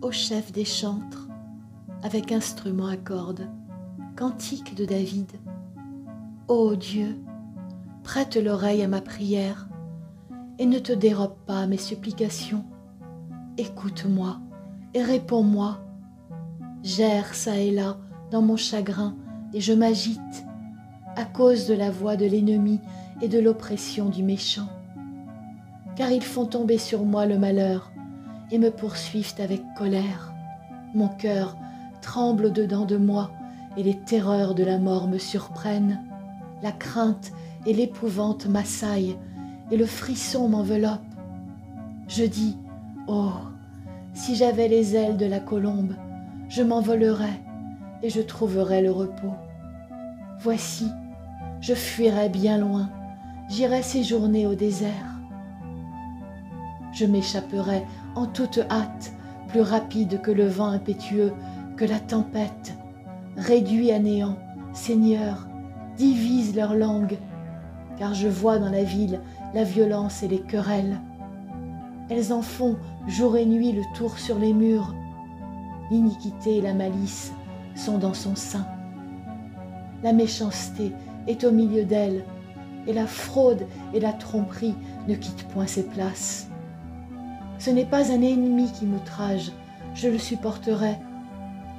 Ô chef des chantres, avec instrument à cordes, cantique de David. Ô Dieu, prête l'oreille à ma prière et ne te dérobe pas à mes supplications. Écoute-moi et réponds-moi. J'erre çà et là dans mon chagrin et je m'agite à cause de la voix de l'ennemi et de l'oppression du méchant. Car ils font tomber sur moi le malheur et me poursuivent avec colère. Mon cœur tremble au-dedans de moi et les terreurs de la mort me surprennent. La crainte et l'épouvante m'assaillent et le frisson m'enveloppe. Je dis, oh, si j'avais les ailes de la colombe, je m'envolerais et je trouverais le repos. Voici, je fuirais bien loin, j'irais séjourner au désert. Je m'échapperais en toute hâte, plus rapide que le vent impétueux, que la tempête. Réduit à néant, Seigneur, divise leur langue, car je vois dans la ville la violence et les querelles. Elles en font jour et nuit le tour sur les murs. L'iniquité et la malice sont dans son sein. La méchanceté est au milieu d'elle, et la fraude et la tromperie ne quittent point ses places. Ce n'est pas un ennemi qui m'outrage, je le supporterai.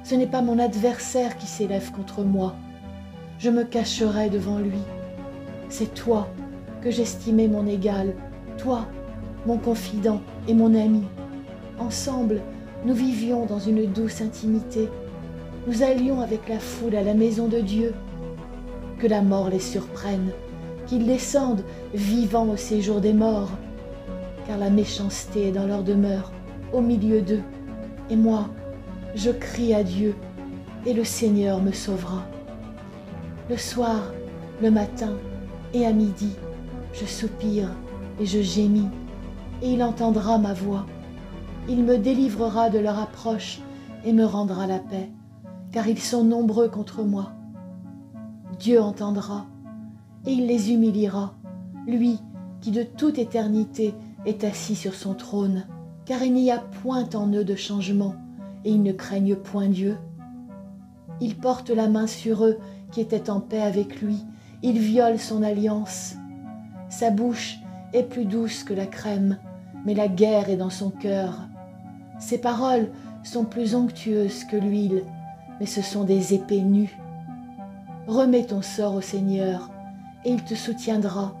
Ce n'est pas mon adversaire qui s'élève contre moi, je me cacherai devant lui. C'est toi que j'estimais mon égal, toi, mon confident et mon ami. Ensemble, nous vivions dans une douce intimité. Nous allions avec la foule à la maison de Dieu. Que la mort les surprenne, qu'ils descendent vivants au séjour des morts, car la méchanceté est dans leur demeure, au milieu d'eux. Et moi, je crie à Dieu, et le Seigneur me sauvera. Le soir, le matin et à midi, je soupire et je gémis, et il entendra ma voix. Il me délivrera de leur approche et me rendra la paix, car ils sont nombreux contre moi. Dieu entendra, et il les humiliera, lui qui de toute éternité est assis sur son trône, car il n'y a point en eux de changement, et ils ne craignent point Dieu. Il porte la main sur eux qui étaient en paix avec lui, il viole son alliance. Sa bouche est plus douce que la crème, mais la guerre est dans son cœur. Ses paroles sont plus onctueuses que l'huile, mais ce sont des épées nues. Remets ton sort au Seigneur, et il te soutiendra,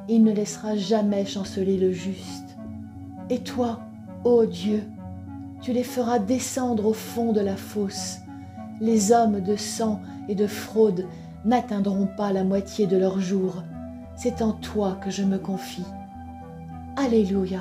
et il ne laissera jamais chanceler le juste. Et toi, ô Dieu, tu les feras descendre au fond de la fosse. Les hommes de sang et de fraude n'atteindront pas la moitié de leurs jours. C'est en toi que je me confie. Alléluia.